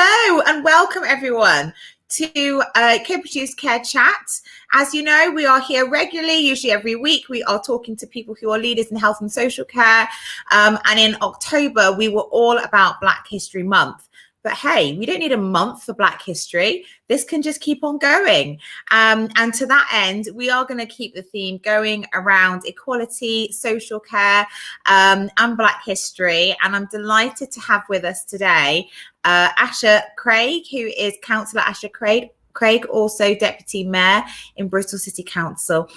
Hello and welcome everyone to Coproduce Care Chat. As you know, we are here regularly, usually every week. We are talking to people who are leaders in health and social care. And in October, we were all about Black History Month. But hey, we don't need a month for Black history. This can just keep on going. And to that end, we are going to keep the theme going around equality, social care, and Black history. And I'm delighted to have with us today Asher Craig, who is Councillor Asher Craig, also Deputy Mayor in Bristol City Council.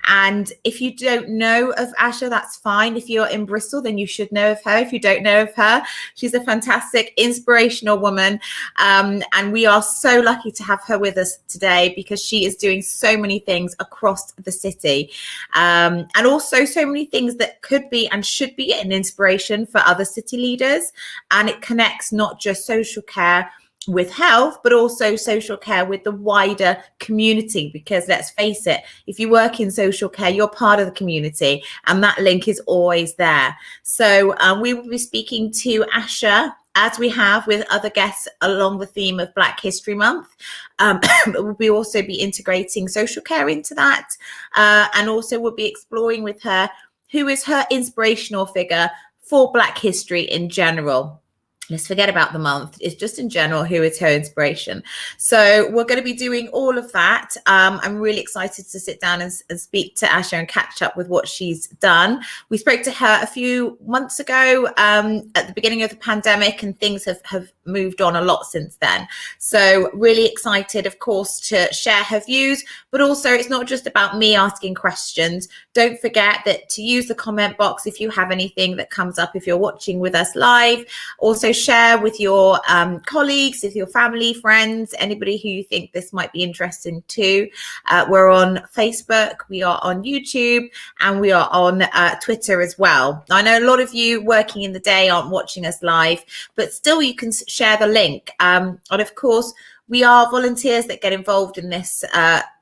And if you don't know of Asher, that's fine. If you're in Bristol, then you should know of her. If you don't know of her, she's a fantastic, inspirational woman. And we are so lucky to have her with us today because she is doing so many things across the city. And also so many things that could be and should be an inspiration for other city leaders. And it connects not just social care with health, but also social care with the wider community, because let's face it, if you work in social care, you're part of the community and that link is always there. So we will be speaking to Asher, as we have with other guests along the theme of Black History Month. But we'll also be integrating social care into that, and also we'll be exploring with her who is her inspirational figure for Black history in general. Let's forget about the month. It's just in general, who is her inspiration. So we're going to be doing all of that. I'm really excited to sit down and speak to Asher and catch up with what she's done. We spoke to her a few months ago at the beginning of the pandemic, and things have moved on a lot since then. So really excited, of course, to share her views, but also it's not just about me asking questions. Don't forget that to use the comment box if you have anything that comes up, if you're watching with us live. Also share with your colleagues, if your family, friends, anybody who you think this might be interesting to. We're on Facebook, we are on YouTube, and we are on Twitter as well. I know a lot of you working in the day aren't watching us live, but still you can share the link. And of course, we are volunteers that get involved in this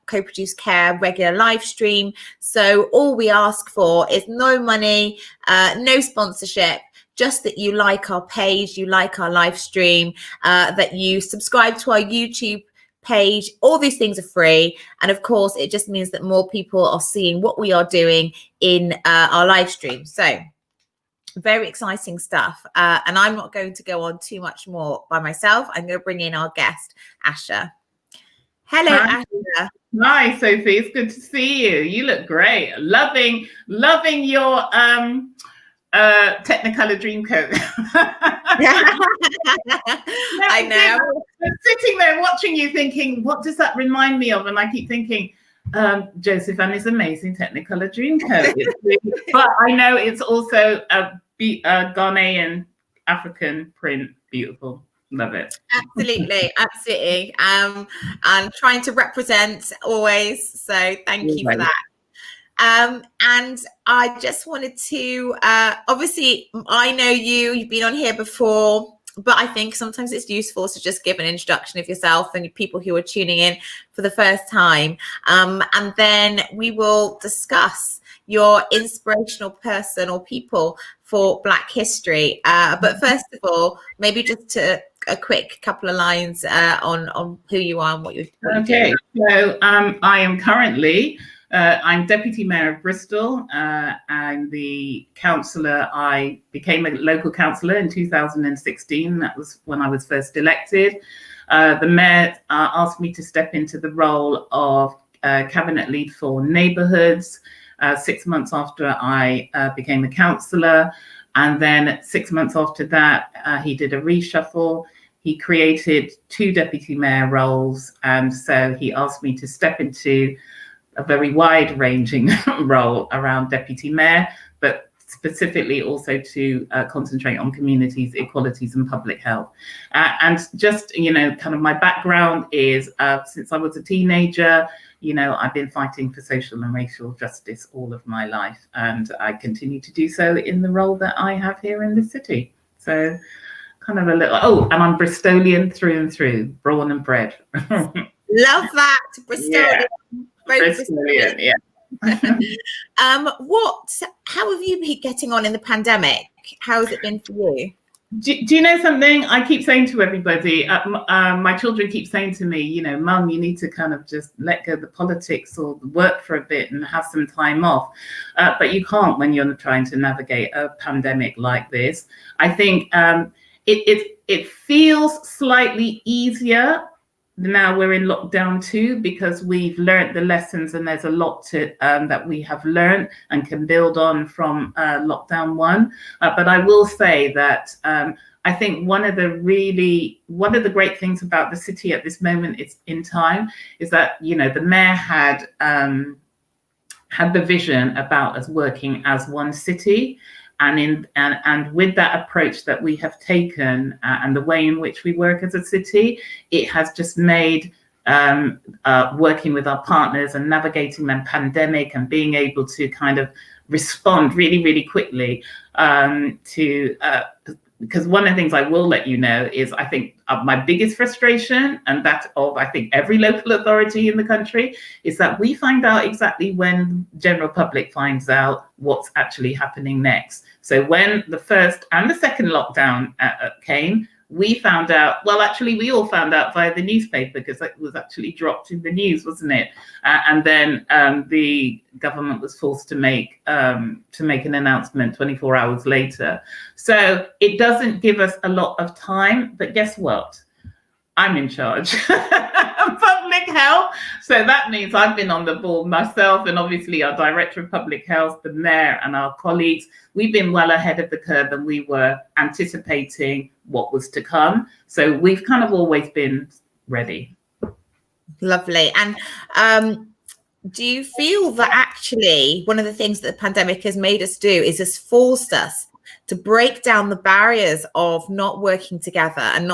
Coproduce Care regular live stream. So all we ask for is no money, no sponsorship, just that you like our page, you like our live stream, that you subscribe to our YouTube page. All these things are free. And of course, it just means that more people are seeing what we are doing in our live stream. So very exciting stuff. And I'm not going to go on too much more by myself. I'm going to bring in our guest, Asher. Hello, Hi. Asher. Hi, Sophie. It's good to see you. You look great. Loving your Technicolor dream coat. I know. I'm sitting there watching you thinking, what does that remind me of? And I keep thinking, Joseph and his amazing Technicolor dream coat. But I know it's also a Ghanaian African print. Beautiful. Love it. Absolutely. And trying to represent always. So thank you for that. And I just wanted to, obviously, I know you've been on here before, but I think sometimes it's useful to just give an introduction of yourself and people who are tuning in for the first time. And then we will discuss your inspirational person or people for Black history. But first of all, maybe just a quick couple of lines on who you are and what you're doing. Okay, so I am currently... I'm Deputy Mayor of Bristol. I'm the councillor. I became a local councillor in 2016. That was when I was first elected. The mayor asked me to step into the role of cabinet lead for neighbourhoods 6 months after I became a councillor. And then 6 months after that, he did a reshuffle. He created 2 deputy mayor roles. And so he asked me to step into a very wide-ranging role around deputy mayor, but specifically also to concentrate on communities, equalities and public health. And just, kind of my background is since I was a teenager, I've been fighting for social and racial justice all of my life. And I continue to do so in the role that I have here in the city. So kind of a little, and I'm Bristolian through and through, born and bred. Love that, Bristolian. Yeah. Bristolian, yeah. How have you been getting on in the pandemic? How has it been for you? Do you know something? I keep saying to everybody, my children keep saying to me, you know, Mum, you need to kind of just let go of the politics or work for a bit and have some time off. But you can't when you're trying to navigate a pandemic like this. I think it feels slightly easier now we're in lockdown 2 because we've learned the lessons, and there's a lot to that we have learned and can build on from lockdown 1. But I will say that I think one of the great things about the city at this moment in time is that, you know, the mayor had the vision about us working as one city. And with that approach that we have taken and the way in which we work as a city, it has just made working with our partners and navigating the pandemic and being able to kind of respond really, really quickly because one of the things I will let you know is I think my biggest frustration, and that of I think every local authority in the country, is that we find out exactly when the general public finds out what's actually happening next. So when the first and the second lockdown came, we found out, well, actually, we all found out via the newspaper because it was actually dropped in the news, wasn't it? And then the government was forced to make an announcement 24 hours later. So it doesn't give us a lot of time, but guess what? I'm in charge of public health. So that means I've been on the ball myself, and obviously our Director of Public Health, the Mayor, and our colleagues. We've been well ahead of the curve, and we were anticipating what was to come. So we've kind of always been ready. Lovely. And do you feel that actually one of the things that the pandemic has made us do is has forced us to break down the barriers of not working together and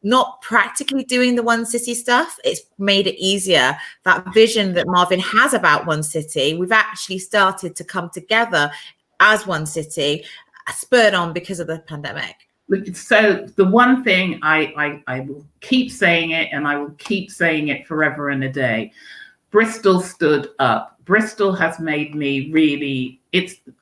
not practically doing the one city stuff? It's made it easier. That vision that Marvin has about one city, we've actually started to come together as one city, spurred on because of the pandemic. So the one thing I will keep saying it, and I will keep saying it forever and a day, Bristol stood up. Bristol has made me really,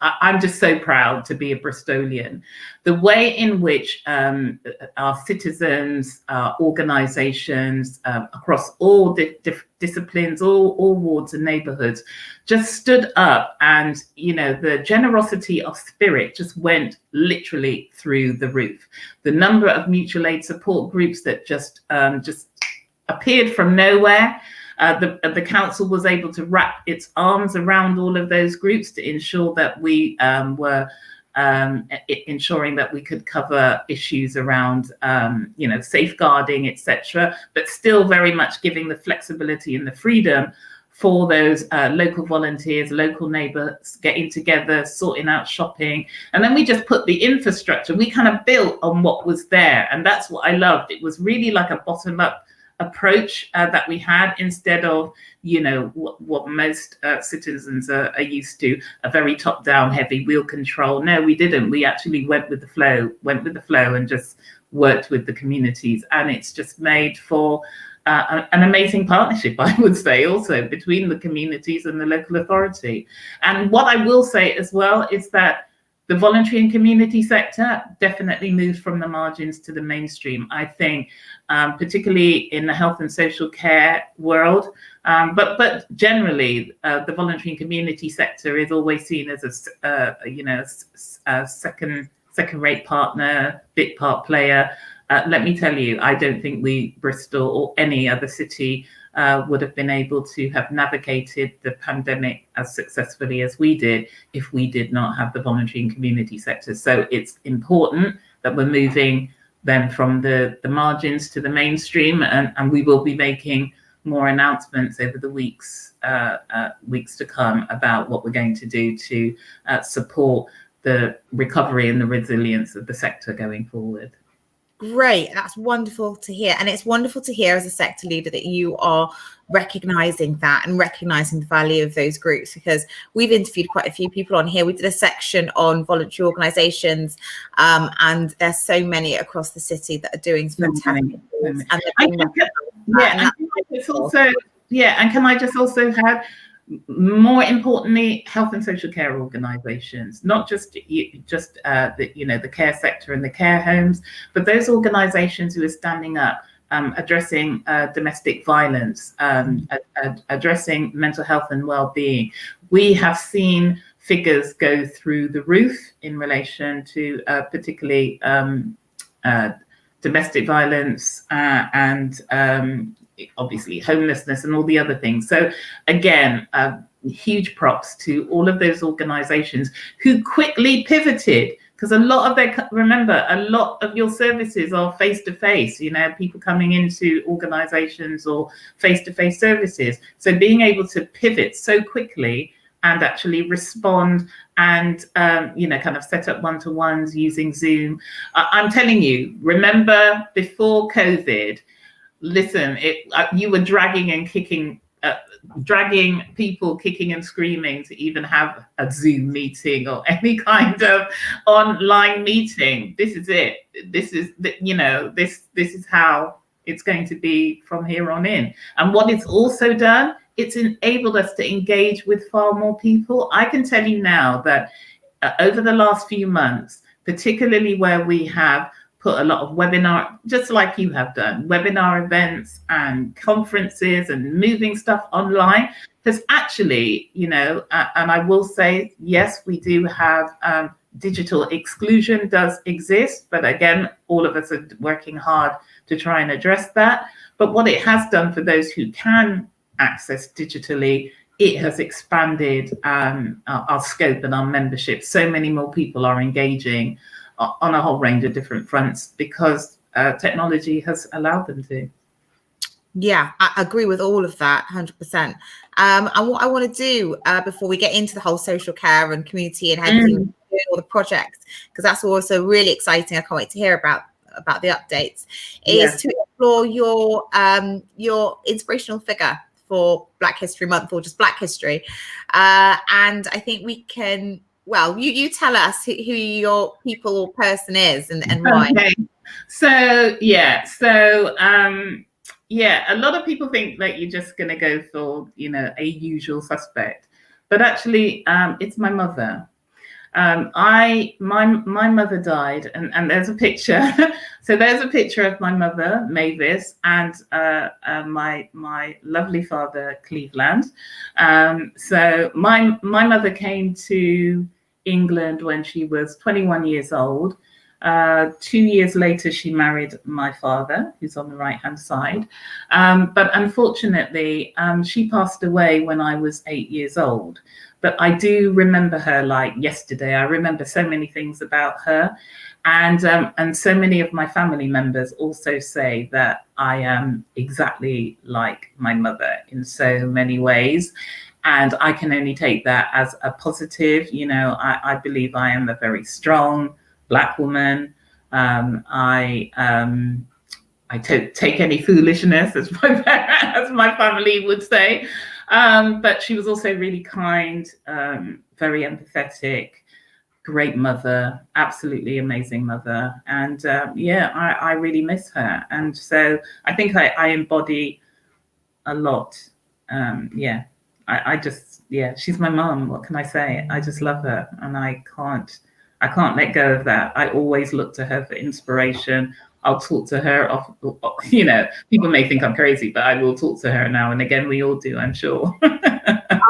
I'm just so proud to be a Bristolian. The way in which our citizens, our organisations across all disciplines, all wards and neighbourhoods just stood up, and, you know, the generosity of spirit just went literally through the roof. The number of mutual aid support groups that just appeared from nowhere. The council was able to wrap its arms around all of those groups to ensure that we were ensuring that we could cover issues around, you know, safeguarding, etc., but still very much giving the flexibility and the freedom for those local volunteers, local neighbours getting together, sorting out shopping. And then we just put the infrastructure, we kind of built on what was there. And that's what I loved. It was really like a bottom-up approach that we had, instead of, you know, what most citizens are used to, a very top-down heavy wheel control. No, we didn't. We actually went with the flow and just worked with the communities. And it's just made for an amazing partnership, I would say, also between the communities and the local authority. And what I will say as well is that the voluntary and community sector definitely moved from the margins to the mainstream, I think, particularly in the health and social care world. But generally, the voluntary and community sector is always seen as a second-rate partner, bit part player. Let me tell you, I don't think Bristol or any other city would have been able to have navigated the pandemic as successfully as we did if we did not have the voluntary and community sector. So it's important that we're moving them from the margins to the mainstream, and we will be making more announcements over the weeks to come about what we're going to do to support the recovery and the resilience of the sector going forward. Great. That's wonderful to hear. And it's wonderful to hear as a sector leader that you are recognizing that and recognizing the value of those groups, because we've interviewed quite a few people on here. We did a section on voluntary organizations, and there's so many across the city that are doing fantastic things. And can I just also add, more importantly, health and social care organisations, not just the care sector and the care homes, but those organisations who are standing up, addressing domestic violence, addressing mental health and well-being. We have seen figures go through the roof in relation to particularly domestic violence and obviously homelessness and all the other things. So again, huge props to all of those organizations who quickly pivoted, because a lot of your services are face-to-face, people coming into organizations or face-to-face services. So being able to pivot so quickly and actually respond and, kind of set up one-to-ones using Zoom. I'm telling you, remember before COVID, listen, you were dragging and kicking, dragging people kicking and screaming to even have a Zoom meeting or any kind of online meeting. This is it. This is, this is how it's going to be from here on in. And what it's also done, it's enabled us to engage with far more people. I can tell you now that over the last few months, particularly where we have put a lot of webinar, just like you have done, webinar events and conferences and moving stuff online, has actually, and I will say, yes, we do have digital exclusion does exist, but again, all of us are working hard to try and address that. But what it has done for those who can access digitally, it has expanded our scope and our membership. So many more people are engaging on a whole range of different fronts because technology has allowed them to. Yeah, I agree with all of that, 100%. And what I want to do before we get into the whole social care and community and everything, all the projects, because that's also really exciting. I can't wait to hear about the updates. Is to explore your inspirational figure for Black History Month, or just Black History. And I think we can. Well, you tell us who your people or person is and why. Okay. So a lot of people think that you're just going to go for, a usual suspect, but actually it's my mother. My mother died, and there's a picture. So there's a picture of my mother, Mavis, and my lovely father, Cleveland. So my mother came to England when she was 21 years old. 2 years later, she married my father, who's on the right-hand side. But unfortunately, she passed away when I was 8 years old. But I do remember her like yesterday. I remember so many things about her. And so many of my family members also say that I am exactly like my mother in so many ways. And I can only take that as a positive. I believe I am a very strong Black woman. I take any foolishness, as my family would say. But she was also really kind, very empathetic, great mother, absolutely amazing mother. And I really miss her. And so I think I embody a lot. She's my mom. What can I say? I just love her, and I can't let go of that. I always look to her for inspiration. I'll talk to her. People may think I'm crazy, but I will talk to her now and again. We all do, I'm sure.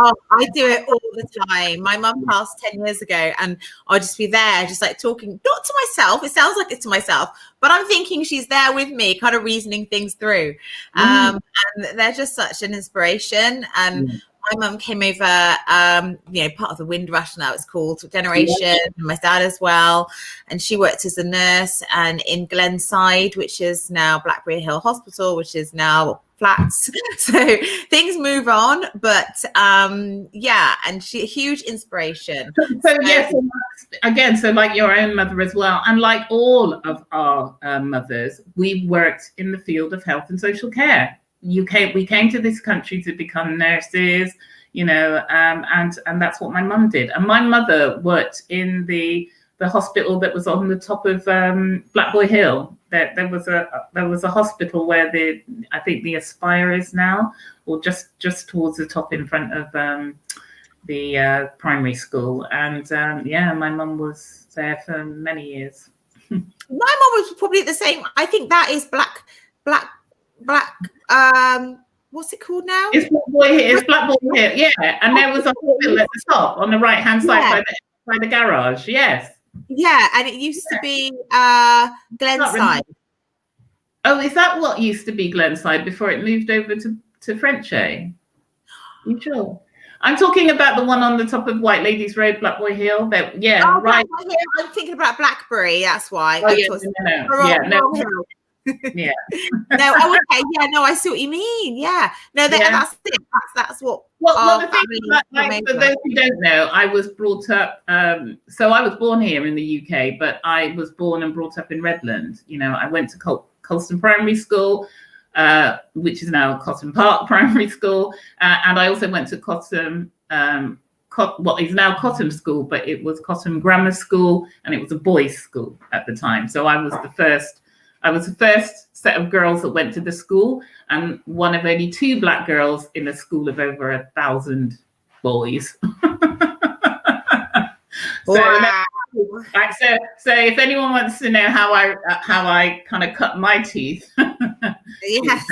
Oh, I do it all the time. My mum passed 10 years ago, and I'll just be there, just like talking, not to myself. It sounds like it's to myself, but I'm thinking she's there with me, kind of reasoning things through. And they're just such an inspiration. And my mum came over, part of the Windrush, now it's called Generation, and my dad as well. And she worked as a nurse and in Glenside, which is now Blackberry Hill Hospital, which is now flats. So things move on, but and she a huge inspiration. So yes, again, so like your own mother as well, and like all of our mothers, we worked in the field of health and social care. We came to this country to become nurses, and that's what my mum did. And my mother worked in the hospital that was on the top of Black Boy Hill. There was a hospital where I think the Aspire is now, or just towards the top in front of the primary school. And my mum was there for many years. My mum was probably the same. I think that is black. What's it called now? It's Black Boy Hill. It's Black Boy Hill. Yeah, and there was a hospital at the top on the right hand side by the garage. Yes. Yeah, and it used to be Glenside. Oh, is that what used to be Glenside before it moved over to Frenchay? You sure? I'm talking about the one on the top of White Ladies Road, Black Boy Hill. Right. I'm thinking about Blackberry. That's why. Oh, No. Yeah. No. Oh, okay. Yeah. No, I see what you mean. Yeah. No, that's it. That's what. Well, the thing is, for those who don't know, I was brought up. So I was born here in the UK, but I was born and brought up in Redland. I went to Colston Primary School, which is now Cotton Park Primary School, and I also went to Cotton. What is now Cotton School, but it was Cotton Grammar School, and it was a boys' school at the time. So I was the first set of girls that went to the school, and one of only 2 black girls in a school of over 1,000 boys. Wow. So if anyone wants to know how I kind of cut my teeth, yes,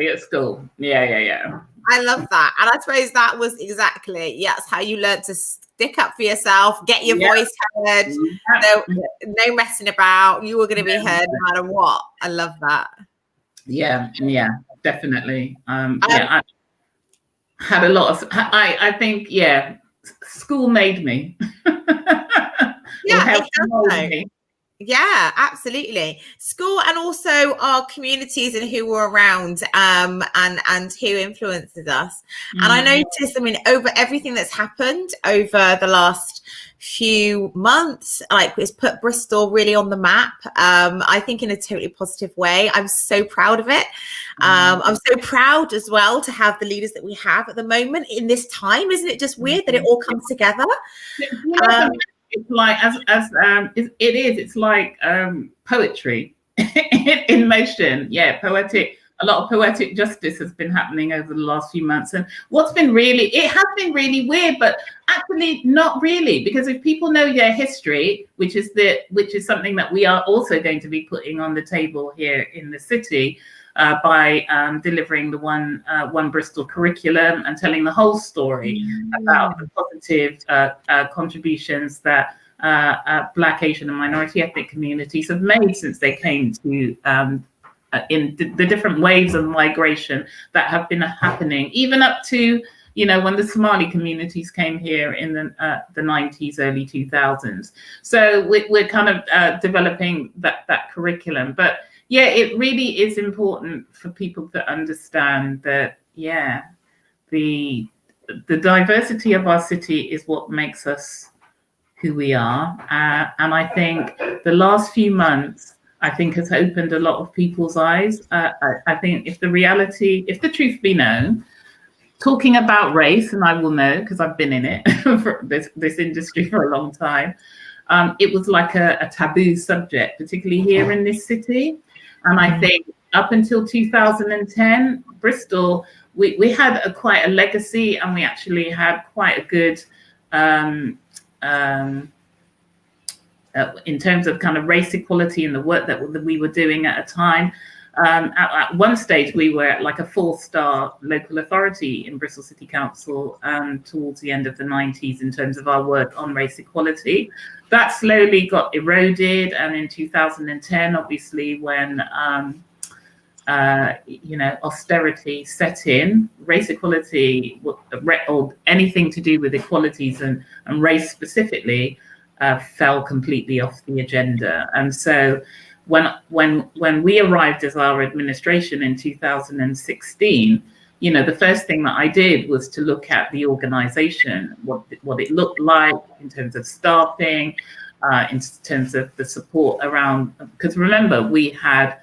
at school. Yeah. I love that, and I suppose that was exactly that's how you learned to stick up for yourself, get your voice heard. No messing about. You were going to be heard no matter what. I love that. Yeah, definitely. I had a lot of. I think school made me. Yeah, it does. Yeah, absolutely. School, and also our communities and who were around, and who influences us. And I noticed, over everything that's happened over the last few months, it's put Bristol really on the map. I think in a totally positive way. I'm so proud of it. I'm so proud as well to have the leaders that we have at the moment in this time. Isn't it just weird that it all comes together? It's like it's like poetry in motion. Yeah, poetic. A lot of poetic justice has been happening over the last few months, and it has been really weird, but actually not really, because if people know their history, which is something that we are also going to be putting on the table here in the city. By delivering the one Bristol curriculum and telling the whole story about the positive contributions that Black, Asian and minority ethnic communities have made since they came to in the different waves of migration that have been happening, even up to when the Somali communities came here in the 90s, early 2000s. So we're kind of developing that curriculum, but yeah, it really is important for people to understand that, the diversity of our city is what makes us who we are. And I think the last few months, has opened a lot of people's eyes. I think if the truth be known, talking about race, and I will know because I've been in it, for this industry for a long time, it was like a taboo subject, particularly here in this city. And I think up until 2010, Bristol, we had quite a legacy, and we actually had quite a good, in terms of kind of race equality and the work that we were doing at a time. At one stage, we were at like a 4-star local authority in Bristol City Council towards the end of the 90s in terms of our work on race equality. That slowly got eroded, and in 2010, obviously, when austerity set in, race equality or anything to do with equalities and race specifically fell completely off the agenda. And so when we arrived as our administration in 2016, the first thing that I did was to look at the organization, what it looked like in terms of staffing, in terms of the support around, because remember, we had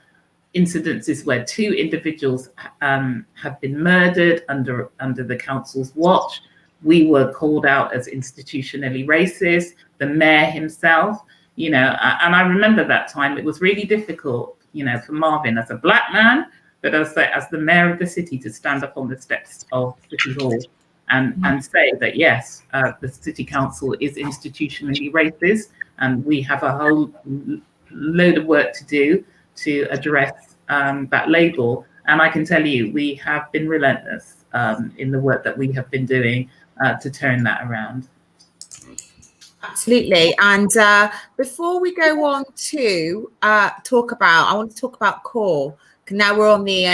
incidences where 2 individuals have been murdered under the council's watch. We were called out as institutionally racist. The mayor himself you know, and I remember that time. It was really difficult, you know, for Marvin as a black man, but as the mayor of the city, to stand up on the steps of City Hall and say that, yes, the city council is institutionally racist, and we have a whole load of work to do to address that label. And I can tell you, we have been relentless in the work that we have been doing to turn that around. Absolutely. And before we go on to I want to talk about Cllr. Now we're on the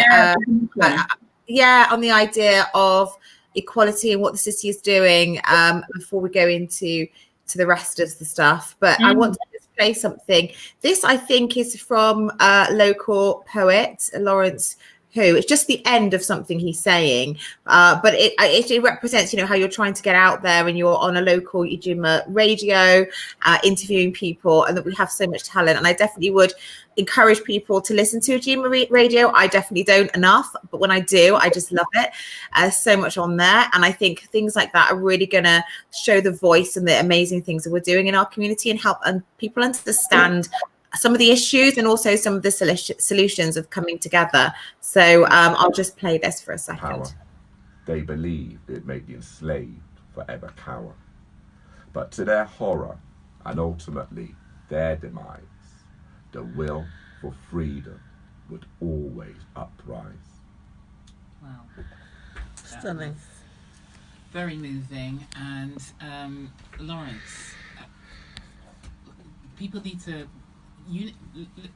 on the idea of equality and what the city is doing before we go into the rest of the stuff. But I want to just play something. This, I think, is from local poet Lawrence, who it's just the end of something he's saying, but it represents, you know, how you're trying to get out there and you're on a local Ujima radio interviewing people, and that we have so much talent. And I definitely would encourage people to listen to Ujima radio. I definitely don't enough, but when I do, I just love it. So much on there, and I think things like that are really going to show the voice and the amazing things that we're doing in our community and help people understand some of the issues and also some of the solutions of coming together. So I'll just play this for a second. Power. They believed it made the enslaved forever cower. But to their horror and ultimately their demise, the will for freedom would always uprise. Wow. Stunning. Very moving. And Lawrence, people need to,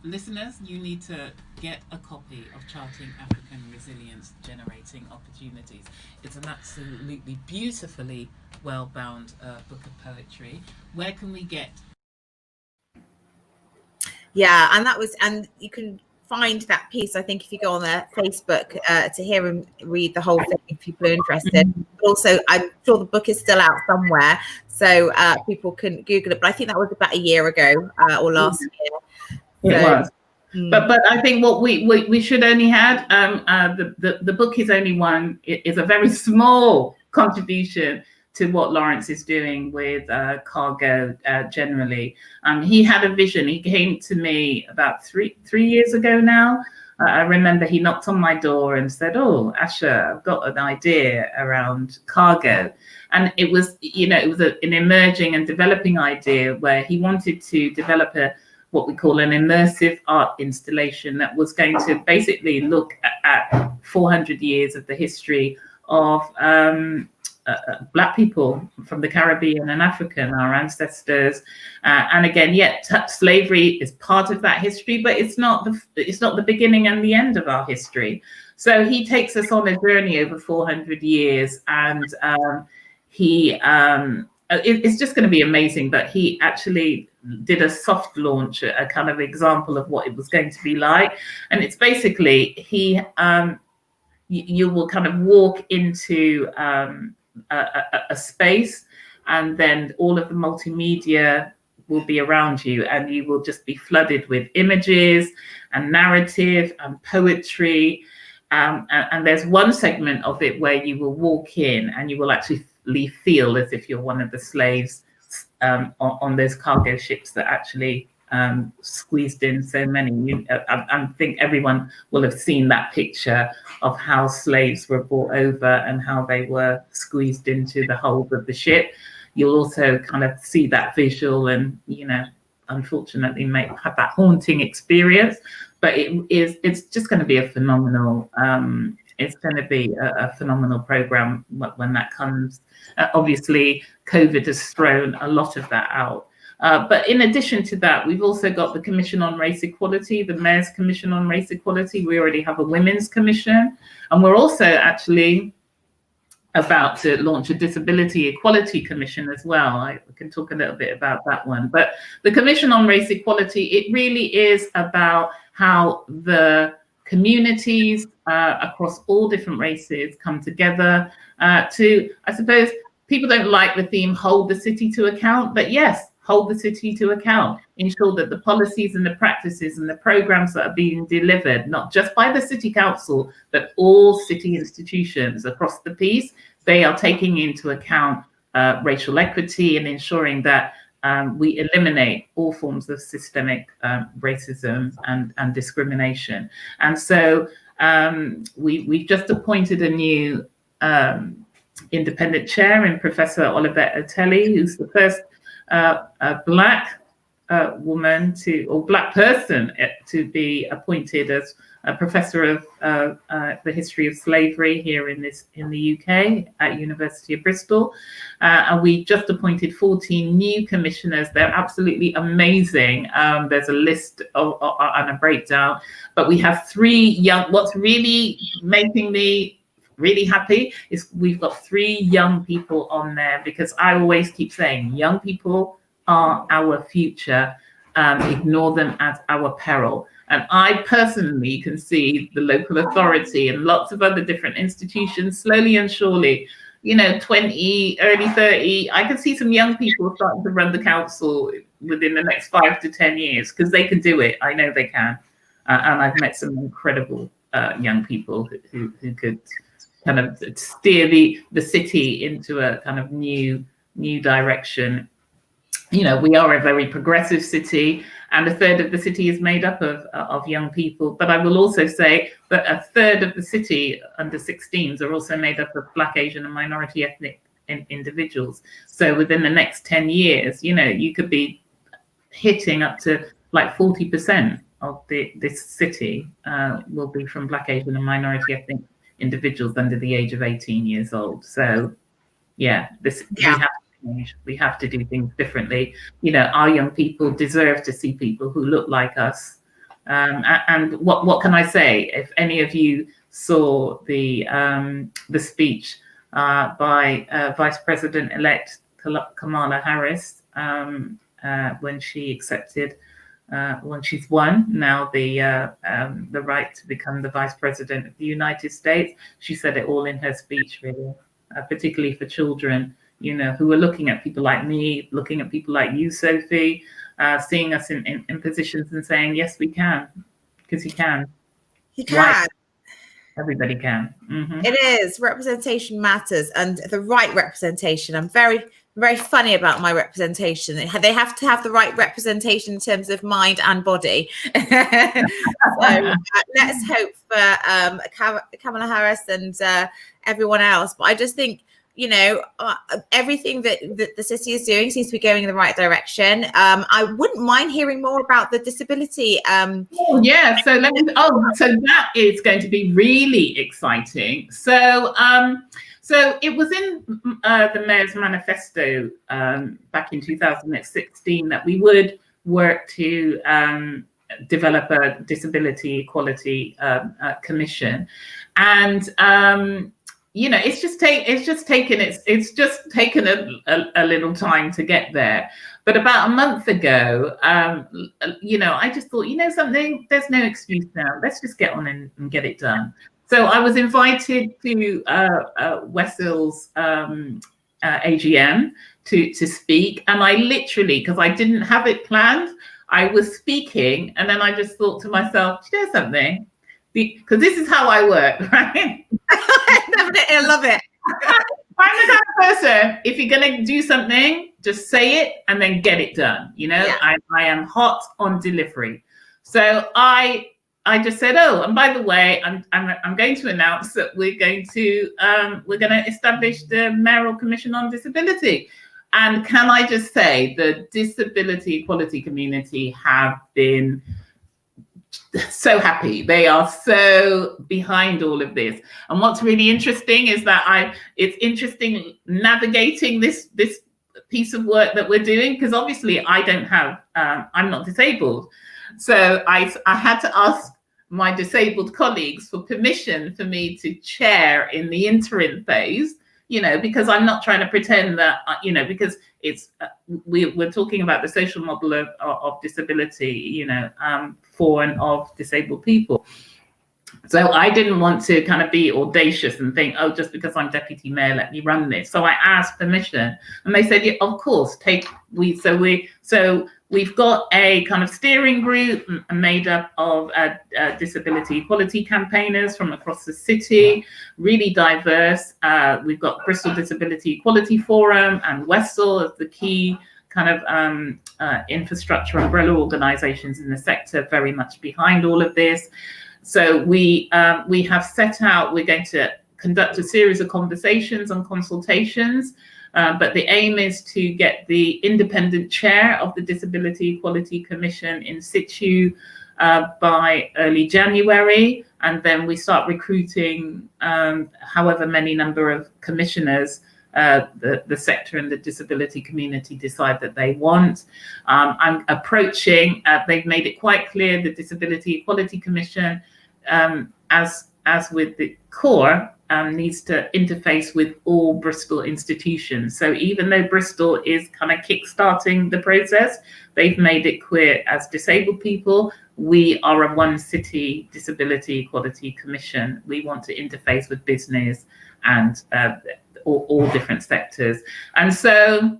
listeners, you need to get a copy of Charting African Resilience, Generating Opportunities. It's an absolutely beautifully well-bound book of poetry. Where can we get? Yeah, and you can find that piece, I think, if you go on their Facebook to hear and read the whole thing if people are interested. But also, I'm sure the book is still out somewhere, so people can Google it. But I think that was about a year ago or last year. It was. But I think what we should only had the book is only one. It is a very small contribution to what Lawrence is doing with cargo generally. He had a vision. He came to me about three years ago now. I remember he knocked on my door and said, "Oh, Asher, I've got an idea around cargo." And it was, you know, it was an emerging and developing idea where he wanted to develop what we call an immersive art installation that was going to basically look at 400 years of the history of Black people from the Caribbean and African, our ancestors, and again, slavery is part of that history, but it's not the beginning and the end of our history. So he takes us on a journey over 400 years, and it's just going to be amazing. But he actually did a soft launch, a kind of example of what it was going to be like, and it's basically you will kind of walk into a space, and then all of the multimedia will be around you, and you will just be flooded with images and narrative and poetry. And there's one segment of it where you will walk in and you will actually feel as if you're one of the slaves on those cargo ships that actually squeezed in so many. I think everyone will have seen that picture of how slaves were brought over and how they were squeezed into the hold of the ship. You'll also kind of see that visual and, you know, unfortunately have that haunting experience. But it's just going to be a phenomenal it's going to be a phenomenal program when that comes. Obviously, COVID has thrown a lot of that out. But in addition to that, we've also got the Commission on Race Equality, the Mayor's Commission on Race Equality. We already have a Women's Commission. And we're also actually about to launch a Disability Equality Commission as well. I can talk a little bit about that one. But the Commission on Race Equality, it really is about how the communities across all different races come together to, I suppose, people don't like the theme, hold the city to account, but yes, hold the city to account, ensure that the policies and the practices and the programs that are being delivered, not just by the city council, but all city institutions across the piece, they are taking into account racial equity and ensuring that we eliminate all forms of systemic racism and discrimination. And so we've just appointed a new independent chair in Professor Olivet Otelli, who's the first Black woman or Black person to be appointed as a professor of the history of slavery here in the UK at University of Bristol. And we just appointed 14 new commissioners. They're absolutely amazing. There's a list and a breakdown, but we have 3 young. What's really making me really happy is we've got 3 young people on there, because I always keep saying young people are our future. Ignore them at our peril. And I personally can see the local authority and lots of other different institutions slowly and surely, 20, early 30, I can see some young people starting to run the council within the next 5 to 10 years, because they can do it. I know they can. And I've met some incredible young people who could kind of steer the city into a kind of new direction. We are a very progressive city, and a third of the city is made up of young people. But I will also say that a third of the city under 16s are also made up of Black, Asian, and minority ethnic individuals. So within the next 10 years, you could be hitting up to like 40% of this city will be from Black, Asian, and minority ethnic individuals under the age of 18 years old. So yeah, we have to do things differently. Our young people deserve to see people who look like us. And what can I say? If any of you saw the speech by Vice President-elect Kamala Harris when she accepted, when she's won now the right to become the Vice President of the United States, she said it all in her speech, really, particularly for children. Who are looking at people like me, looking at people like you, Sophie, seeing us in positions and saying, yes, we can, because you can. You can. Right. Everybody can. Mm-hmm. It is. Representation matters, and the right representation. I'm very, very funny about my representation. They have to have the right representation in terms of mind and body. So let's hope for Kamala Harris and everyone else. But I just think, everything that the city is doing seems to be going in the right direction. I wouldn't mind hearing more about the disability. So that is going to be really exciting. So it was in the Mayor's Manifesto back in 2016 that we would work to develop a disability equality commission, and it's just taken a little time to get there. But about a month ago, I just thought, something, there's no excuse now. Let's just get on and get it done. So I was invited to Wessel's AGM to speak, and I literally, because I didn't have it planned, I was speaking, and then I just thought to myself, do you know something? Because this is how I work, right? I love it. I'm the kind of person, if you're going to do something, just say it and then get it done. Yeah. I am hot on delivery. So I just said, and by the way, I'm going to announce that we're going to establish the Mayoral Commission on Disability. And can I just say, the disability equality community have been so happy. They are so behind all of this. And what's really interesting is that it's interesting navigating this piece of work that we're doing, because obviously I'm not disabled. So I had to ask my disabled colleagues for permission for me to chair in the interim phase, because I'm not trying to pretend that, because it's we're talking about the social model of disability, for and of disabled people. So I didn't want to kind of be audacious and think, just because I'm deputy mayor, let me run this. So I asked permission, and they said, yeah, of course, we've got a kind of steering group made up of disability equality campaigners from across the city, really diverse. We've got Bristol Disability Equality Forum and Wesel as the key kind of infrastructure umbrella organisations in the sector very much behind all of this. So we have set out, we're going to conduct a series of conversations and consultations, but the aim is to get the independent chair of the Disability Equality Commission in situ by early January, and then we start recruiting however many number of commissioners the sector and the disability community decide that they want. I'm approaching, they've made it quite clear, the Disability Equality Commission, as with the core, needs to interface with all Bristol institutions. So even though Bristol is kind of kickstarting the process, they've made it clear as disabled people, we are a one city Disability Equality Commission. We want to interface with business and all different sectors. And so,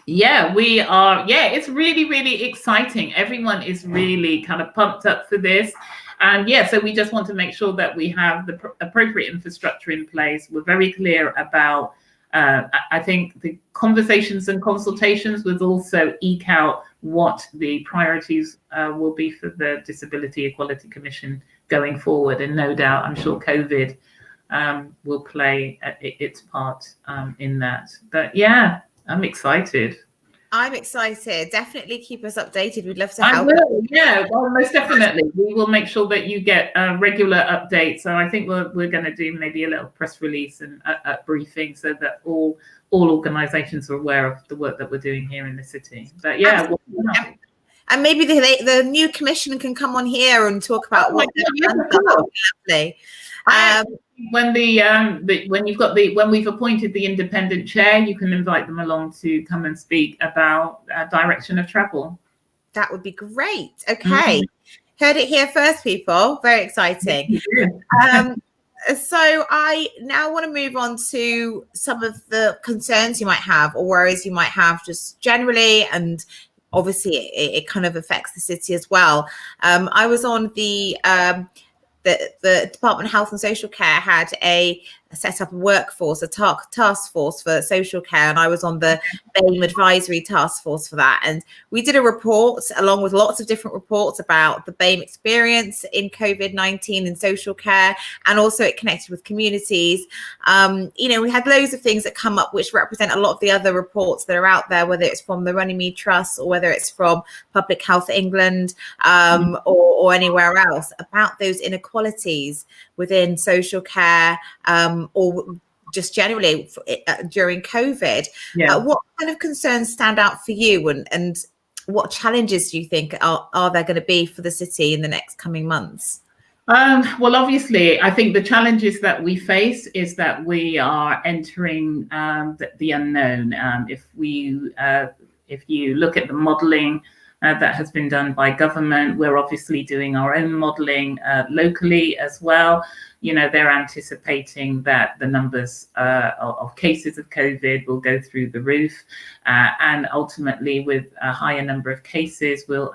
yeah, we are, it's really, really exciting. Everyone is really kind of pumped up for this. And so we just want to make sure that we have the appropriate infrastructure in place. We're very clear about, I think, the conversations and consultations will also eke out what the priorities will be for the Disability Equality Commission going forward. And no doubt, I'm sure COVID will play its part in that. But yeah, I'm excited. I'm excited. Definitely keep us updated. We'd love to help. I will, yeah, well, most definitely. We will make sure that you get regular updates. So I think we're going to do maybe a little press release and a briefing so that all organisations are aware of the work that we're doing here in the city. But yeah. And maybe the new commission can come on here and talk about what lovely. When when we've appointed the independent chair, you can invite them along to come and speak about direction of travel. That would be great. Okay. Heard it here first, people. Very exciting. So I now want to move on to some of the concerns you might have or worries you might have just generally, and obviously it kind of affects the city as well. I was on the Department of Health and Social Care had set up a workforce, a task force for social care, and I was on the BAME advisory task force for that. And we did a report along with lots of different reports about the BAME experience in COVID-19 in social care, and also it connected with communities. We had loads of things that come up which represent a lot of the other reports that are out there, whether it's from the Runnymede Trust or whether it's from Public Health England or anywhere else, about those inequalities within social care, or just generally during COVID. What kind of concerns stand out for you, and what challenges do you think are there going to be for the city in the next coming months? Well, obviously, I think the challenges that we face is that we are entering the unknown. If you look at the modelling that has been done by government, we're obviously doing our own modelling locally as well. They're anticipating that the numbers of cases of COVID will go through the roof, and ultimately with a higher number of cases will,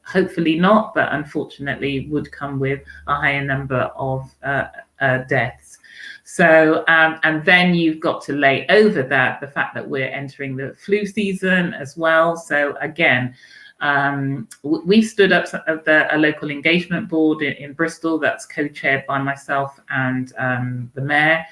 hopefully not, but unfortunately would come with a higher number of deaths. So, and then you've got to lay over that the fact that we're entering the flu season as well. So again, we stood up a local engagement board in Bristol that's co-chaired by myself and the mayor,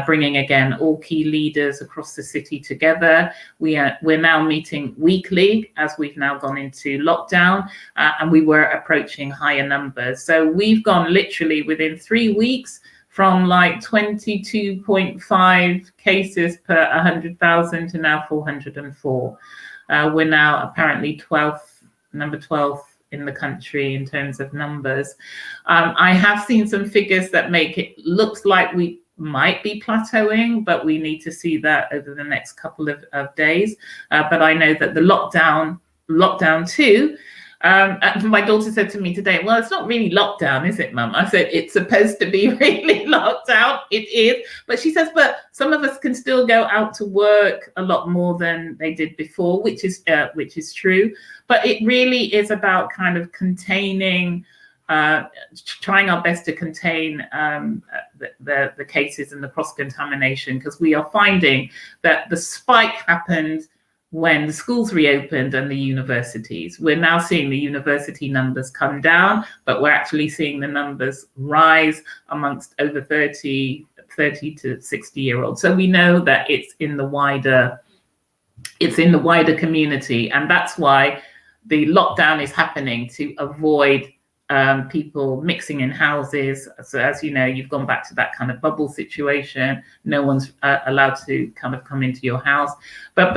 bringing again all key leaders across the city together. We're now meeting weekly as we've now gone into lockdown, and we were approaching higher numbers. So we've gone literally within 3 weeks from like 22.5 cases per 100,000 to now 404. We're now apparently number 12 in the country in terms of numbers. I have seen some figures that make it looks like we might be plateauing, but we need to see that over the next couple of days. But I know that the lockdown 2, my daughter said to me today, well, it's not really lockdown, is it, Mum? I said, it's supposed to be really locked down. It is. But she says, but some of us can still go out to work a lot more than they did before, which is true. But it really is about kind of containing, trying our best to contain the cases and the cross-contamination, because we are finding that the spike happened when the schools reopened and the universities. We're now seeing the university numbers come down, but we're actually seeing the numbers rise amongst over 30 to 60-year-olds. So we know that it's in the wider community, and that's why the lockdown is happening, to avoid people mixing in houses. So as you know, you've gone back to that kind of bubble situation. No one's allowed to kind of come into your house. But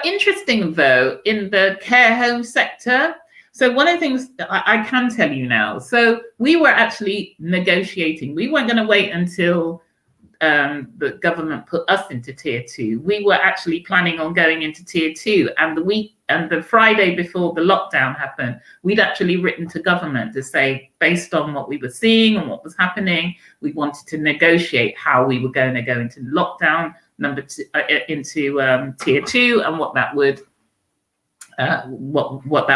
interesting though, in the care home sector. So one of the things I can tell you now, so we were actually negotiating. We weren't going to wait until the government put us into tier 2. We were actually planning on going into tier 2, and the Friday before the lockdown happened, we'd actually written to government to say, based on what we were seeing and what was happening, we wanted to negotiate how we were going to go into lockdown into tier 2, and what that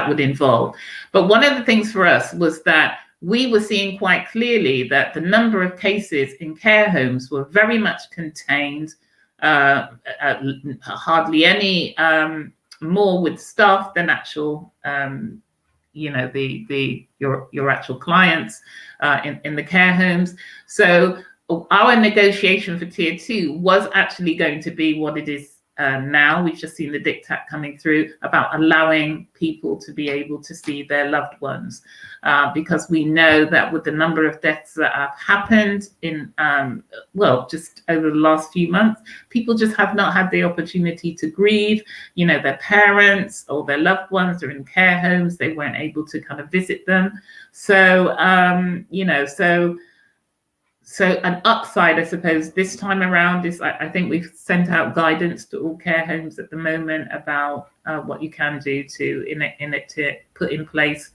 would involve. But one of the things for us was that we were seeing quite clearly that the number of cases in care homes were very much contained, hardly any more with staff than actual, your actual clients in the care homes. So our negotiation for tier 2 was actually going to be what it is now. We've just seen the diktat coming through about allowing people to be able to see their loved ones, because we know that with the number of deaths that have happened in, just over the last few months, people just have not had the opportunity to grieve. Their parents or their loved ones are in care homes. They weren't able to kind of visit them. So, So an upside, I suppose, this time around is I think we've sent out guidance to all care homes at the moment about what you can do to put in place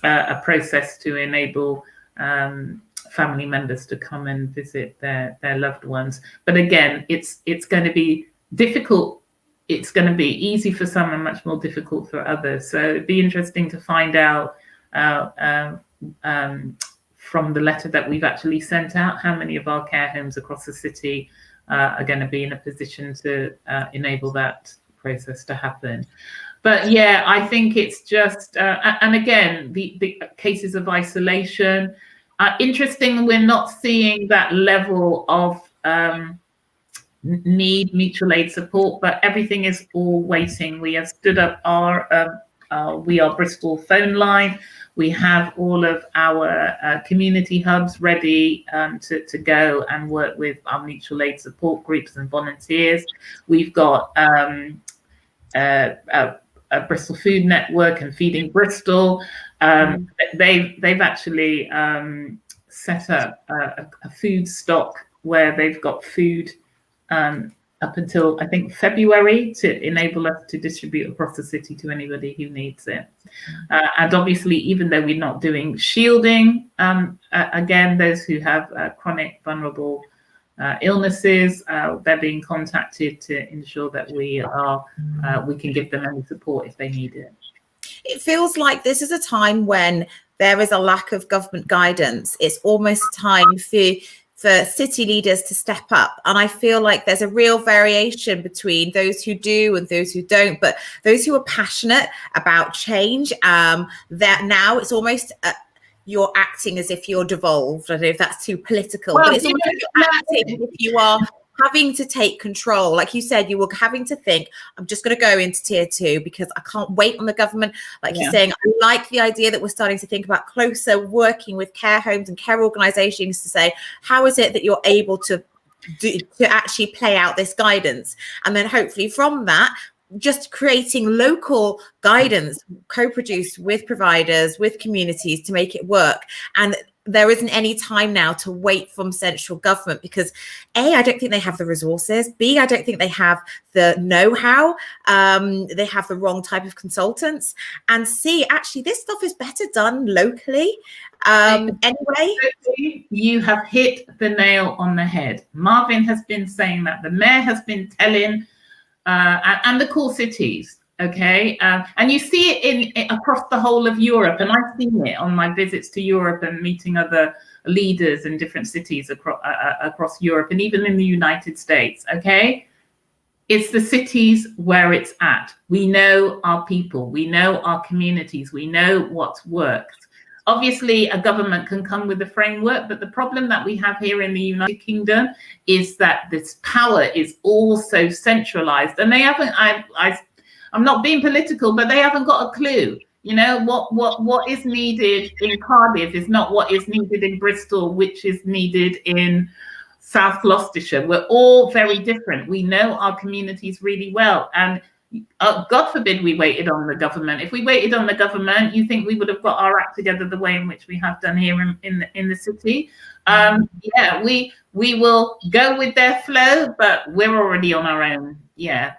a process to enable family members to come and visit their loved ones. But again, it's going to be difficult. It's going to be easy for some and much more difficult for others. So it'd be interesting to find out from the letter that we've actually sent out, how many of our care homes across the city are going to be in a position to enable that process to happen. But yeah, I think it's just, and again, the cases of isolation, interesting, we're not seeing that level of need mutual aid support, but everything is all waiting. We have stood up our We Are Bristol phone line. We have all of our community hubs ready to go and work with our mutual aid support groups and volunteers. We've got a Bristol Food Network and Feeding Bristol. They've actually set up a food stock where they've got food up until, I think, February, to enable us to distribute across the city to anybody who needs it. And obviously, even though we're not doing shielding, again, those who have chronic vulnerable illnesses, they're being contacted to ensure that we can give them any support if they need it. It feels like this is a time when there is a lack of government guidance. It's almost time for city leaders to step up. And I feel like there's a real variation between those who do and those who don't, but those who are passionate about change, that now it's almost you're acting as if you're devolved. I don't know if that's too political, but it's almost like you're acting as if you are having to take control. Like you said, you were having to think, I'm just going to go into tier 2 because I can't wait on the government. Like you're saying, I like the idea that we're starting to think about closer working with care homes and care organizations to say, how is it that you're able to actually play out this guidance? And then hopefully from that, just creating local guidance, co-produced with providers, with communities to make it work. And there isn't any time now to wait from central government because A, I don't think they have the resources. B, I don't think they have the know-how. They have the wrong type of consultants. And C, actually, this stuff is better done locally. Anyway. You have hit the nail on the head. Marvin has been saying that. The mayor has been telling, and the core cities. Okay, and you see it across the whole of Europe, and I've seen it on my visits to Europe and meeting other leaders in different cities across Europe and even in the United States. Okay, It's the cities where it's at. We know our people, we know our communities, we know what's worked. Obviously, a government can come with a framework, but the problem that we have here in the United Kingdom is that this power is all so centralized, and they haven't. I'm not being political, but they haven't got a clue. You know, what is needed in Cardiff is not what is needed in Bristol, which is needed in South Gloucestershire. We're all very different. We know our communities really well, and God forbid we waited on the government. If we waited on the government, you think we would have got our act together the way in which we have done here in the city? Yeah, we will go with their flow, but we're already on our own. Yeah,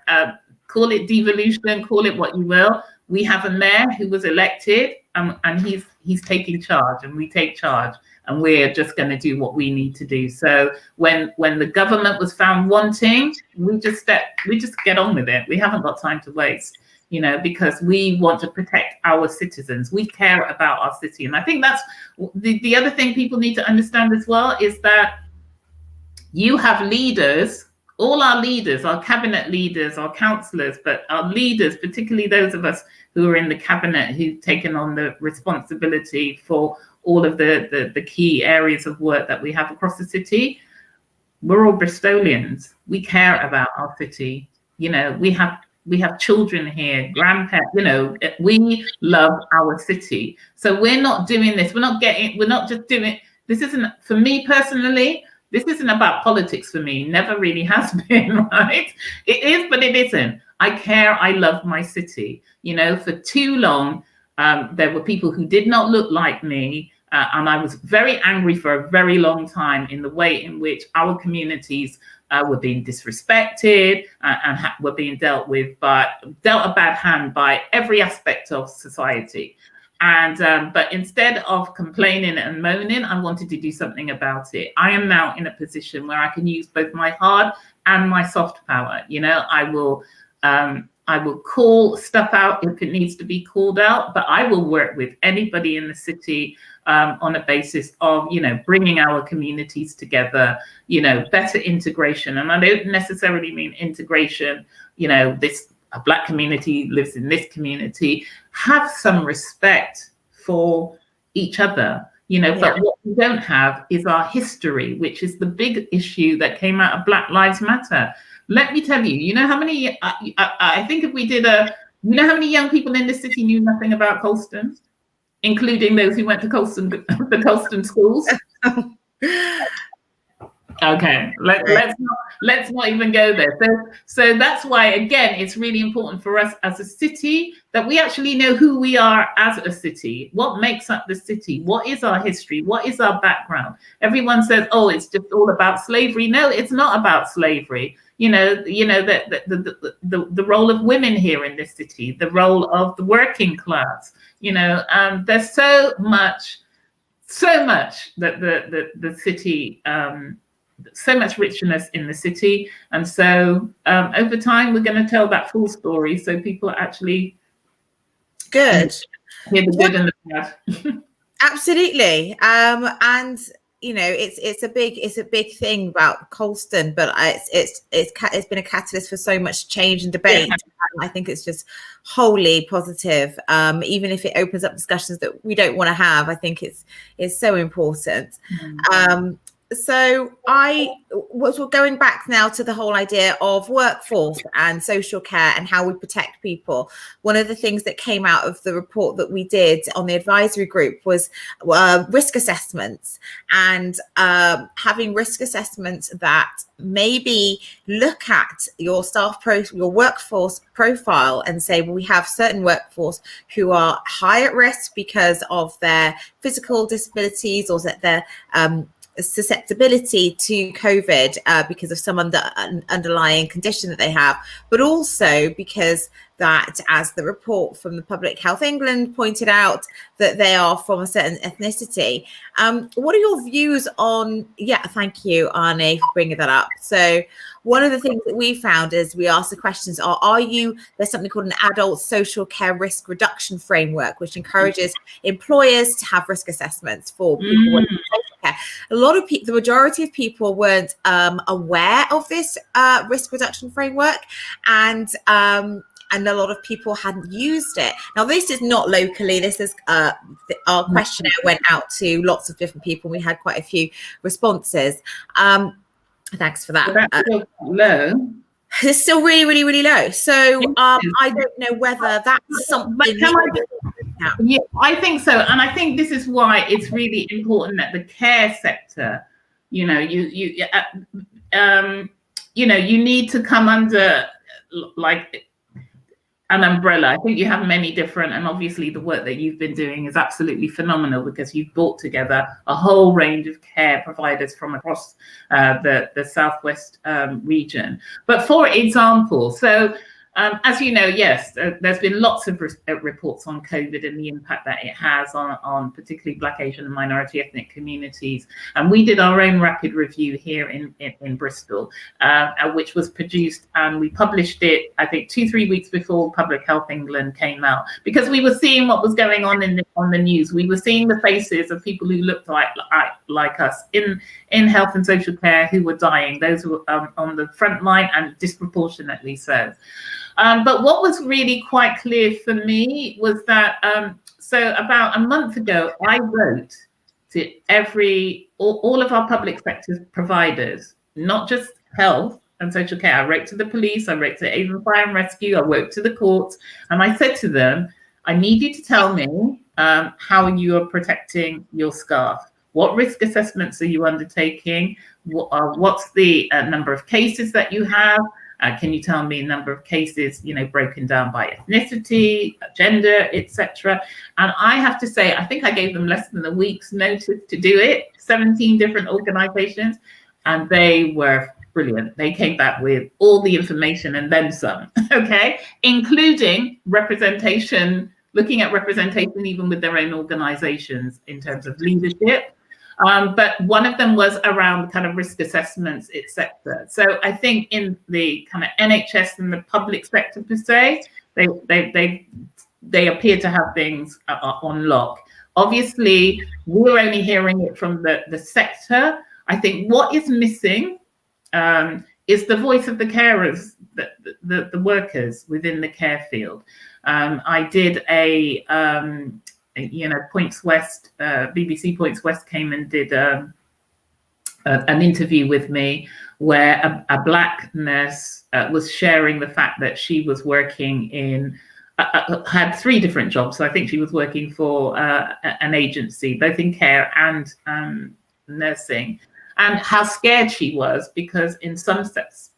call it devolution, call it what you will. We have a mayor who was elected, and he's taking charge, and we take charge. And we're just going to do what we need to do. So when the government was found wanting, we just get on with it. We haven't got time to waste, you know, because we want to protect our citizens. We care about our city. And I think that's the other thing people need to understand as well, is that you have leaders, all our leaders, our cabinet leaders, our councillors, but our leaders, particularly those of us who are in the cabinet, who've taken on the responsibility for all of the key areas of work that we have across the city. We're all Bristolians. We care about our city. You know, we have children here, grandparents, you know, we love our city. So we're not doing this. We're not just doing it. This isn't, for me personally, this isn't about politics for me. Never really has been, right? It is, but it isn't. I care. I love my city. You know, for too long, there were people who did not look like me, and I was very angry for a very long time in the way in which our communities were being disrespected and were being dealt a bad hand by every aspect of society. And but instead of complaining and moaning, I wanted to do something about it. I am now in a position where I can use both my hard and my soft power. You know, I will call stuff out if it needs to be called out, but I will work with anybody in the city on a basis of, you know, bringing our communities together, you know, better integration. And I don't necessarily mean integration, you know, a Black community lives in this community, have some respect for each other, you know, but what we don't have is our history, which is the big issue that came out of Black Lives Matter. Let me tell you, you know how many, I think if we did you know how many young people in this city knew nothing about Colston, including those who went to the Colston schools? Okay, let's not even go there. So that's why, again, it's really important for us as a city that we actually know who we are as a city. What makes up the city? What is our history? What is our background? Everyone says, oh, it's just all about slavery. No, it's not about slavery. You know the role of women here in this city, the role of the working class. You know, there's so much that the city. So much richness in the city, and so over time we're going to tell that full story so people actually hear the good and the bad. Absolutely. And you know, it's a big thing about Colston, but it's been a catalyst for so much change and debate. Yeah. I think it's just wholly positive, even if it opens up discussions that we don't want to have. I think it's so important. So we're going back now to the whole idea of workforce and social care and how we protect people. One of the things that came out of the report that we did on the advisory group was risk assessments, and having risk assessments that maybe look at your your workforce profile and say, well, we have certain workforce who are high at risk because of their physical disabilities or their susceptibility to COVID because of some underlying condition that they have, but also because that, as the report from the Public Health England pointed out, that they are from a certain ethnicity. What are your views on, thank you, Arne, for bringing that up. So one of the things that we found is we asked the questions there's something called an adult social care risk reduction framework, which encourages employers to have risk assessments for people with social care. a lot of people, the majority of people weren't aware of this risk reduction framework, and a lot of people hadn't used it. Now, this is not locally. This is our questionnaire went out to lots of different people. We had quite a few responses. Thanks for that. That's still low. It's still really, really, really low. So I don't know whether that's something. Yeah, I think so, and I think this is why it's really important that the care sector, you need to come under like an umbrella. I think you have many different, and obviously the work that you've been doing is absolutely phenomenal, because you've brought together a whole range of care providers from across the Southwest region. But for example, so as you know, yes, there's been lots of reports on COVID and the impact that it has on particularly Black, Asian and minority ethnic communities. And we did our own rapid review here in Bristol, which was produced, and we published it, I think, 2-3 weeks before Public Health England came out, because we were seeing what was going on on the news. We were seeing the faces of people who looked like us in health and social care who were dying. Those were on the front line, and disproportionately so. But what was really quite clear for me was that, so about a month ago, I wrote to all of our public sector providers, not just health and social care. I wrote to the police, I wrote to Avon Fire and Rescue, I wrote to the courts, and I said to them, I need you to tell me how you are protecting your staff. What risk assessments are you undertaking? What's the number of cases that you have? Can you tell me a number of cases, broken down by ethnicity, gender, etc.? And I have to say, I think I gave them less than a week's notice to do it, 17 different organizations, and they were brilliant. They came back with all the information and then some, okay, including representation, looking at representation even with their own organizations in terms of leadership. But one of them was around kind of risk assessments, etc. So I think in the kind of NHS and the public sector per se, they appear to have things on lock. Obviously, we're only hearing it from the sector. I think what is missing is the voice of the carers, the workers within the care field. I did a Points West, BBC Points West came and did an interview with me where a Black nurse was sharing the fact that she was working had 3 different jobs. So I think she was working for an agency, both in care and nursing, and how scared she was because in some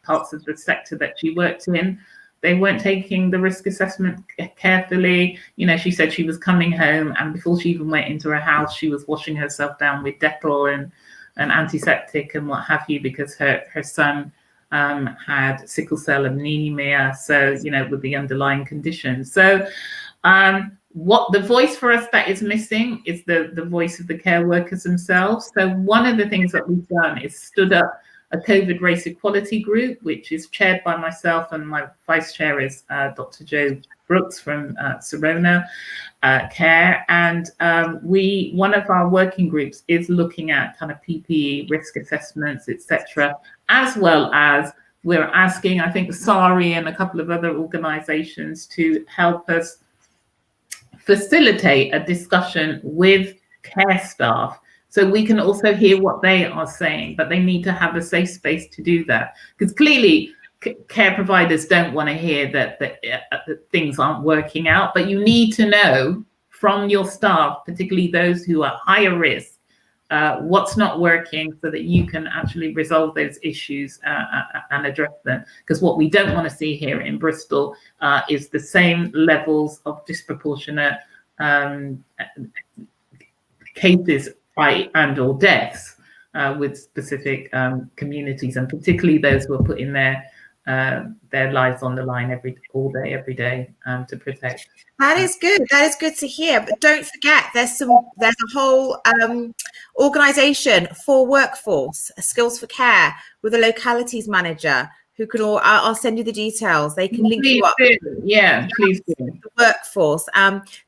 parts of the sector that she worked in, they weren't taking the risk assessment carefully. She said she was coming home, and before she even went into her house, she was washing herself down with Dettol and antiseptic and what have you, because her son had sickle cell anemia, so, with the underlying condition. So what the voice for us that is missing is the voice of the care workers themselves. So one of the things that we've done is stood up a COVID race equality group, which is chaired by myself, and my vice chair is Dr. Jo Brooks from Serona Care. And one of our working groups is looking at kind of PPE risk assessments, etc., as well as we're asking, I think, SARI and a couple of other organizations to help us facilitate a discussion with care staff, so we can also hear what they are saying, but they need to have a safe space to do that. Because clearly care providers don't want to hear that things aren't working out, but you need to know from your staff, particularly those who are higher risk, what's not working so that you can actually resolve those issues and address them. Because what we don't want to see here in Bristol is the same levels of disproportionate cases and/or deaths with specific communities, and particularly those who are putting their lives on the line all day, every day to protect. That is good. That is good to hear. But don't forget, there's a whole organisation for workforce, Skills for Care, with a localities manager who can all, I'll send you the details. They can link you up. Yeah, please do. The workforce,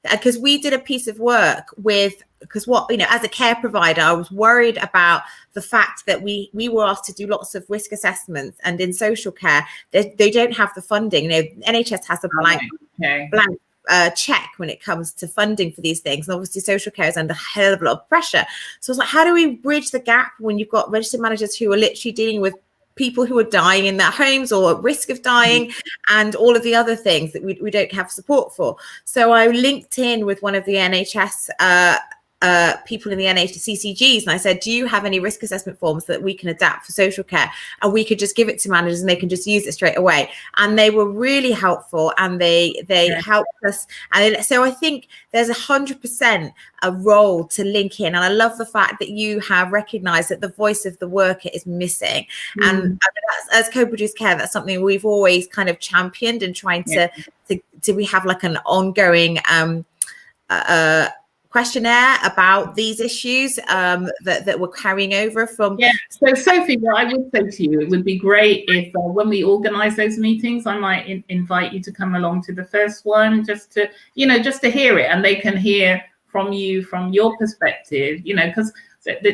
because we did a piece of work with, because what, you know, as a care provider, I was worried about the fact that we were asked to do lots of risk assessments, and in social care, they don't have the funding. You know, NHS has a blank check when it comes to funding for these things, and obviously social care is under a hell of a lot of pressure. So it's like, how do we bridge the gap when you've got registered managers who are literally dealing with people who are dying in their homes or at risk of dying, and all of the other things that we don't have support for? So I linked in with one of the NHS people in the CCGs, and I said, do you have any risk assessment forms that we can adapt for social care, and we could just give it to managers and they can just use it straight away? And they were really helpful, and they helped us. And so I think there's 100% a role to link in, and I love the fact that you have recognized that the voice of the worker is missing. And I mean, as Co-Produce Care, that's something we've always kind of championed, and trying to we have like an ongoing questionnaire about these issues that we're carrying over from. So Sophie, what I would say to you, it would be great if when we organize those meetings, I might invite you to come along to the first one, just to hear it, and they can hear from you, from your perspective, you know, because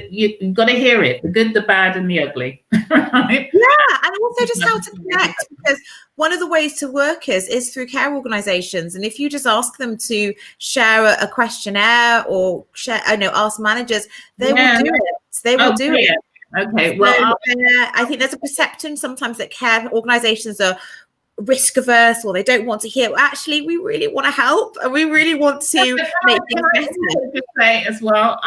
you've got to hear it, the good, the bad, and the ugly. Right? Yeah, and also just how to connect, because one of the ways to workers is through care organisations, and if you just ask them to share a questionnaire or ask managers, they will do it. They will do it. Okay, well, I think there's a perception sometimes that care organisations are risk averse, or they don't want to hear. Actually, we really want to help, and we really want to make things better. Just say as well,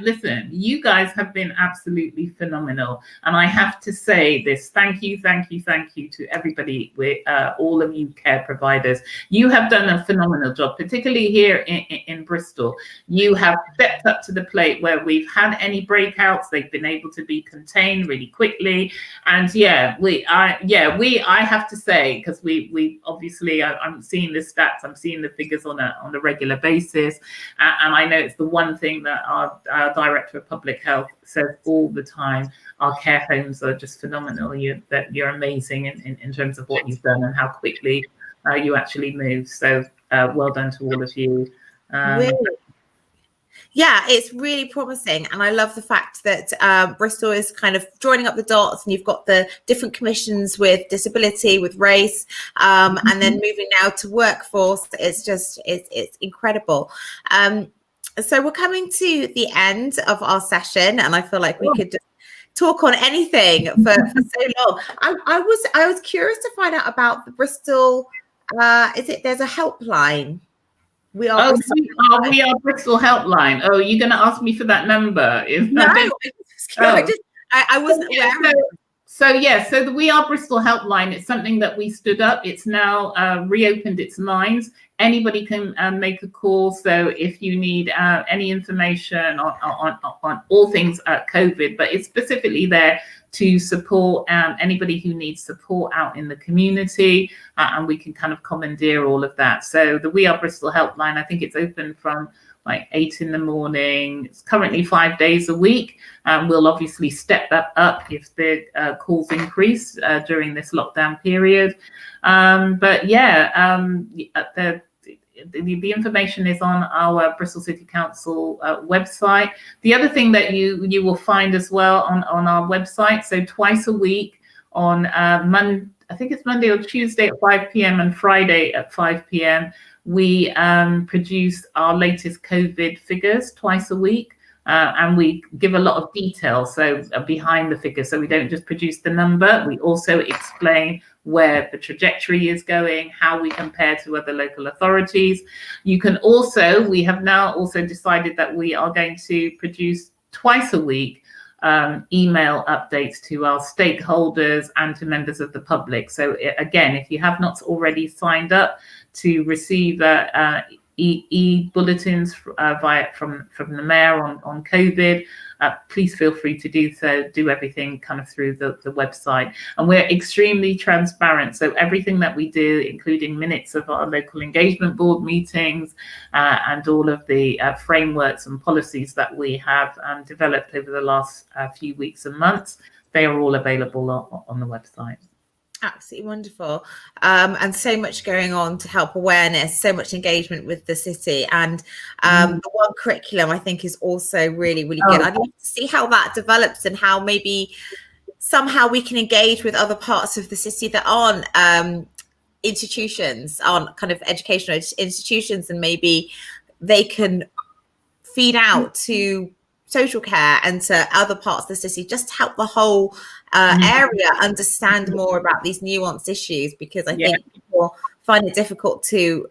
listen, you guys have been absolutely phenomenal, and I have to say this: thank you to everybody, with all of you care providers. You have done a phenomenal job, particularly here in Bristol. You have stepped up to the plate where we've had any breakouts; they've been able to be contained really quickly. And I have to say, because we obviously, I'm seeing the stats, I'm seeing the figures on a regular basis, and I know it's the one thing that our Director of Public Health says all the time: our care homes are just phenomenal. You're amazing in terms of what you've done and how quickly you actually move. So well done to all of you. Really? Yeah, it's really promising, and I love the fact that Bristol is kind of joining up the dots, and you've got the different commissions with disability, with race, and then moving now to workforce. It's incredible. So we're coming to the end of our session, and I feel like we could just talk on anything for so long. I was curious to find out about the Bristol. There's a helpline. We are Bristol Helpline. Oh, you're going to ask me for that number? I wasn't aware. So the We Are Bristol Helpline, it's something that we stood up. It's now reopened its lines. Anybody can make a call. So if you need any information on all things COVID, but it's specifically there to support anybody who needs support out in the community, and we can kind of commandeer all of that. So the We Are Bristol Helpline, I think it's open from like 8 in the morning. It's currently 5 days a week. We'll obviously step that up if the calls increase during this lockdown period. The information is on our Bristol City Council website. The other thing that you will find as well on our website, so twice a week on I think it's Monday or Tuesday at 5 p.m. and Friday at 5 p.m. we produce our latest COVID figures twice a week. And we give a lot of detail, so behind the figures. So we don't just produce the number, we also explain where the trajectory is going, how we compare to other local authorities. We have now also decided that we are going to produce twice a week email updates to our stakeholders and to members of the public. So again, if you have not already signed up to receive e-bulletins from the Mayor on COVID, please feel free to do so. Do everything kind of through the website. And we're extremely transparent. So everything that we do, including minutes of our local engagement board meetings and all of the frameworks and policies that we have developed over the last few weeks and months, they are all available on the website. Absolutely wonderful. And so much going on to help awareness, so much engagement with the city. And the one curriculum I think is also really, really good. I'd love to see how that develops and how maybe somehow we can engage with other parts of the city that aren't institutions, aren't kind of educational institutions, and maybe they can feed out to social care and to other parts of the city, just to help the whole area understand more about these nuanced issues, because I think people find it difficult to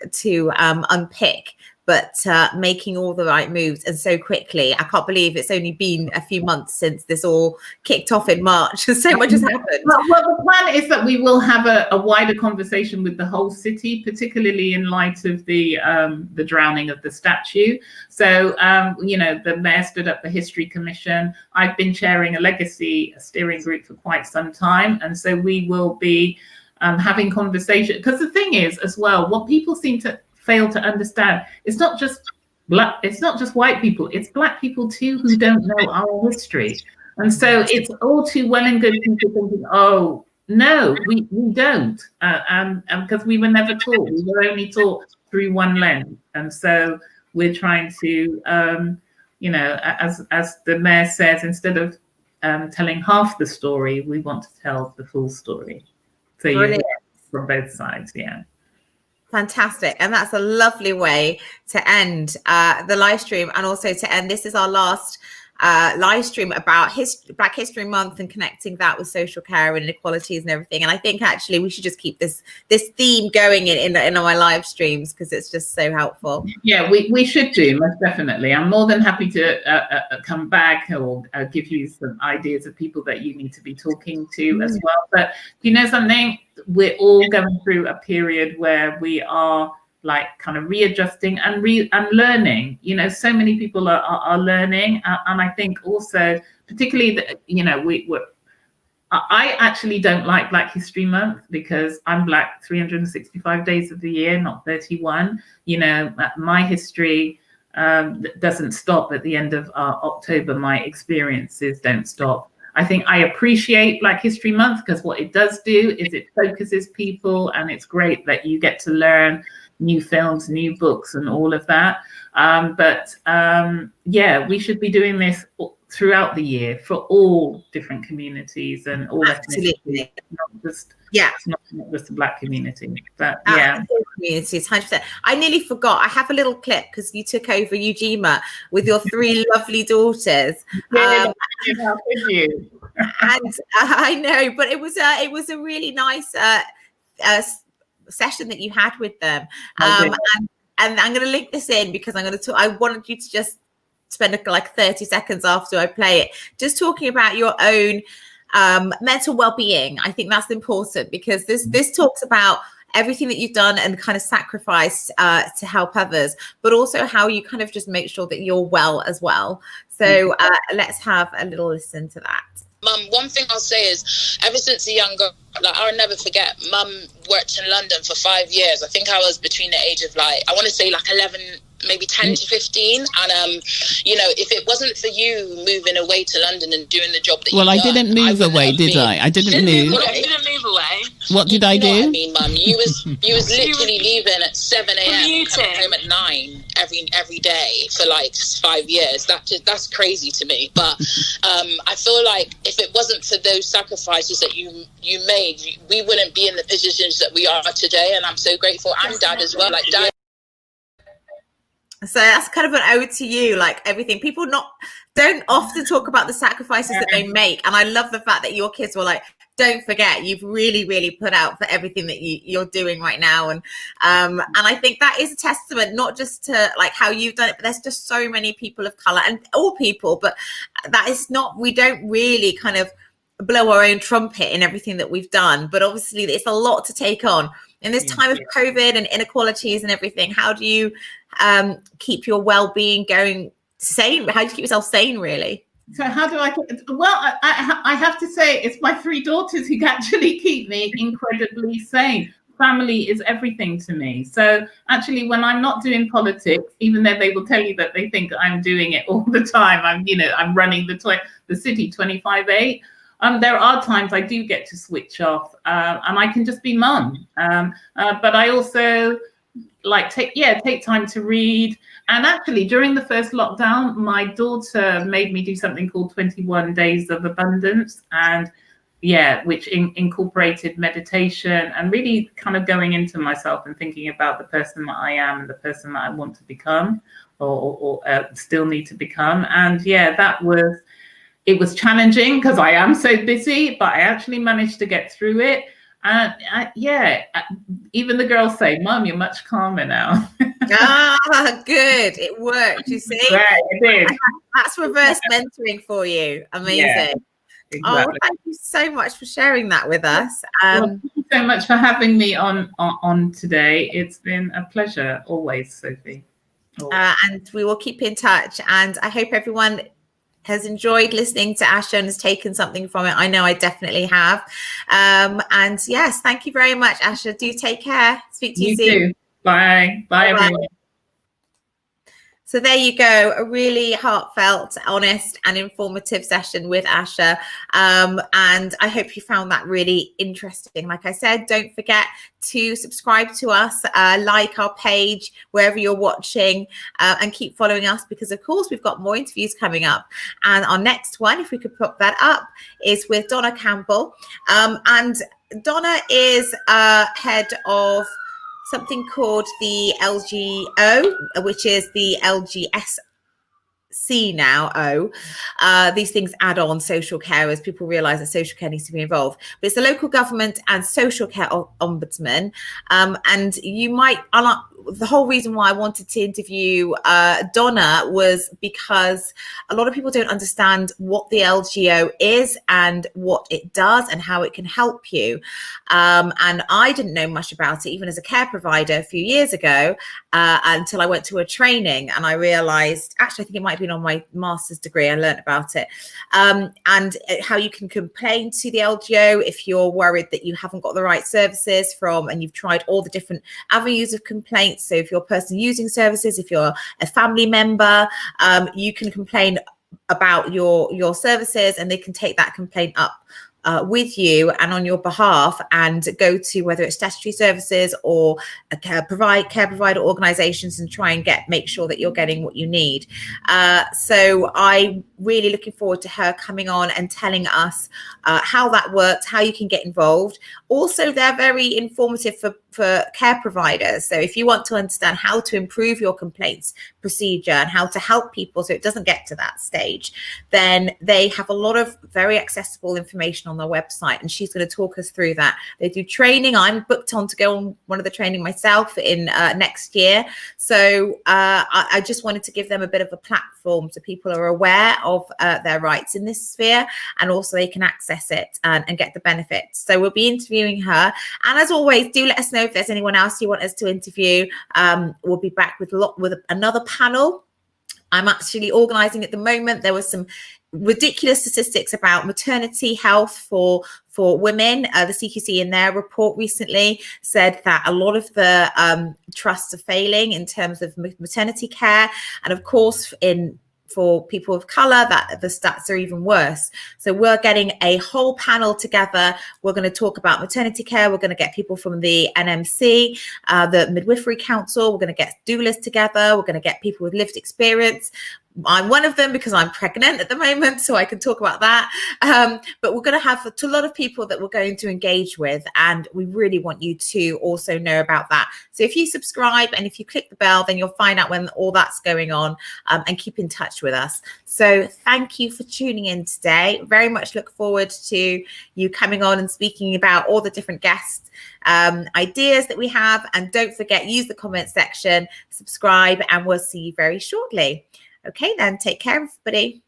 unpick, but making all the right moves and so quickly. I can't believe it's only been a few months since this all kicked off in March. So much has happened. Well, the plan is that we will have a wider conversation with the whole city, particularly in light of the drowning of the statue. So, you know, the mayor stood up the History Commission. I've been chairing a legacy steering group for quite some time. And so we will be having conversation, because the thing is as well, what people seem to fail to understand, it's not just white people, it's Black people too who don't know our history. And so it's all too well and good people thinking, oh no, we don't, because we were never taught, we were only taught through one lens. And so we're trying to you know, as the mayor says, instead of telling half the story, we want to tell the full story. So you hear from both sides. Fantastic. And that's a lovely way to end the live stream, and also to end, this is our last live stream about Black History Month and connecting that with social care and inequalities and everything. And I think actually we should just keep this theme going in my live streams, because it's just so helpful. Yeah, we should do, most definitely. I'm more than happy to come back or give you some ideas of people that you need to be talking to as well. But you know something, we're all going through a period where we are like kind of readjusting and learning. You know, so many people are learning, and I think also particularly that, you know, I actually don't like Black History Month because I'm Black 365 days of the year, not 31. You know, my history doesn't stop at the end of October. My experiences don't stop. I think I appreciate Black History Month because what it does do is it focuses people, and it's great that you get to learn new films, new books, and all of that. But yeah, we should be doing this throughout the year for all different communities and all ethnicities, not just the Black community, but communities, 100%. I nearly forgot. I have a little clip because you took over Ujima with your 3 lovely daughters. How could you? And I know, but it was a really nice session that you had with them. And I'm going to link this in because I wanted you to just spend like 30 seconds after I play it, just talking about your own mental well-being. I think that's important because this talks about everything that you've done and kind of sacrificed to help others, but also how you kind of just make sure that you're well as well. So let's have a little listen to that. Mum, one thing I'll say is, ever since a young girl, like, I'll never forget, Mum worked in London for 5 years. I think I was between the age of, like, I want to say like 11, maybe 10 to 15. And, you know, if it wasn't for you moving away to London and doing the job that you I didn't move away, did I? I didn't move. You didn't move away. What did I do? What I mean, Mum, you was literally leaving at 7 a.m. coming home at 9 every day for like 5 years. That's crazy to me. But I feel like if it wasn't for those sacrifices that you made, we wouldn't be in the positions that we are today. And I'm so grateful. And Dad as well. Like Dad. So that's kind of an ode to you, like everything. People don't often talk about the sacrifices that they make. And I love the fact that your kids were like, don't forget, you've really, really put out for everything that you're doing right now. And I think that is a testament, not just to like how you've done it, but there's just so many people of color and all people, but that is not, we don't really kind of blow our own trumpet in everything that we've done. But obviously it's a lot to take on in this time of COVID and inequalities and everything. How do you keep your well-being going sane? How do you keep yourself sane, really? So how do I? Well, I have to say it's my 3 daughters who actually keep me incredibly sane. Family is everything to me. So actually, when I'm not doing politics, even though they will tell you that they think I'm doing it all the time, I'm running the city 25/8. there are times I do get to switch off, and I can just be mum. But I also like take time to read. And actually, during the first lockdown, my daughter made me do something called 21 Days of Abundance, and which incorporated meditation and really kind of going into myself and thinking about the person that I am and the person that I want to become, or still need to become. And it was challenging because I am so busy, but I actually managed to get through it. And even the girls say, "Mum, you're much calmer now." Good. It worked. You see, Yeah, it did. That's reverse mentoring for you. Amazing. Yeah, exactly. Oh, thank you so much for sharing that with us. Well, thank you so much for having me on today. It's been a pleasure always, Sophie. And we will keep in touch. And I hope everyone has enjoyed listening to Asher and has taken something from it. I know I definitely have. And yes, thank you very much, Asher. Do take care. Speak to you soon. Too. Bye. Bye, everyone. So there you go, a really heartfelt, honest and informative session with Asher. And I hope you found that really interesting. Like I said, don't forget to subscribe to us, like our page wherever you're watching, and keep following us because, of course, we've got more interviews coming up. And our next one, if we could put that up, is with Donna Campbell. And Donna is head of something called the LGO, which is the LGSC now. These things add on social care as people realise that social care needs to be involved. But it's the local government and social care ombudsman. And you might, the whole reason why I wanted to interview Donna was because a lot of people don't understand what the LGO is and what it does and how it can help you. And I didn't know much about it, even as a care provider a few years ago, until I went to a training and I realised, actually, I think it might have been on my master's degree, I learned about it, and how you can complain to the LGO if you're worried that you haven't got the right services and you've tried all the different avenues of complaint. So if you're a person using services, if you're a family member, you can complain about your services and they can take that complaint up with you and on your behalf and go to whether it's statutory services or care provider organizations and try and make sure that you're getting what you need. So I'm really looking forward to her coming on and telling us how that works, how you can get involved. Also, they're very informative for care providers. So if you want to understand how to improve your complaints procedure and how to help people so it doesn't get to that stage, then they have a lot of very accessible information on their website, and she's going to talk us through that. They do training. I'm booked on to go on one of the training myself in next year. So I just wanted to give them a bit of a platform so people are aware of their rights in this sphere, and also they can access it and get the benefits. So we'll be interviewing her. And as always, do let us know if there's anyone else you want us to interview. We'll be back with another panel. I'm actually organising at the moment. There was some ridiculous statistics about maternity health for women. The CQC in their report recently said that a lot of the trusts are failing in terms of maternity care, and of course for people of colour, that the stats are even worse. So we're getting a whole panel together. We're going to talk about maternity care. We're going to get people from the NMC, the Midwifery Council. We're going to get doulas together. We're going to get people with lived experience. I'm one of them because I'm pregnant at the moment, so I can talk about that. But we're going to have a lot of people that we're going to engage with, and we really want you to also know about that. So if you subscribe and if you click the bell, then you'll find out when all that's going on, and keep in touch with us. So thank you for tuning in today. Very much look forward to you coming on and speaking about all the different guests ideas that we have. And don't forget, use the comment section, subscribe, and we'll see you very shortly. Okay, then take care, everybody.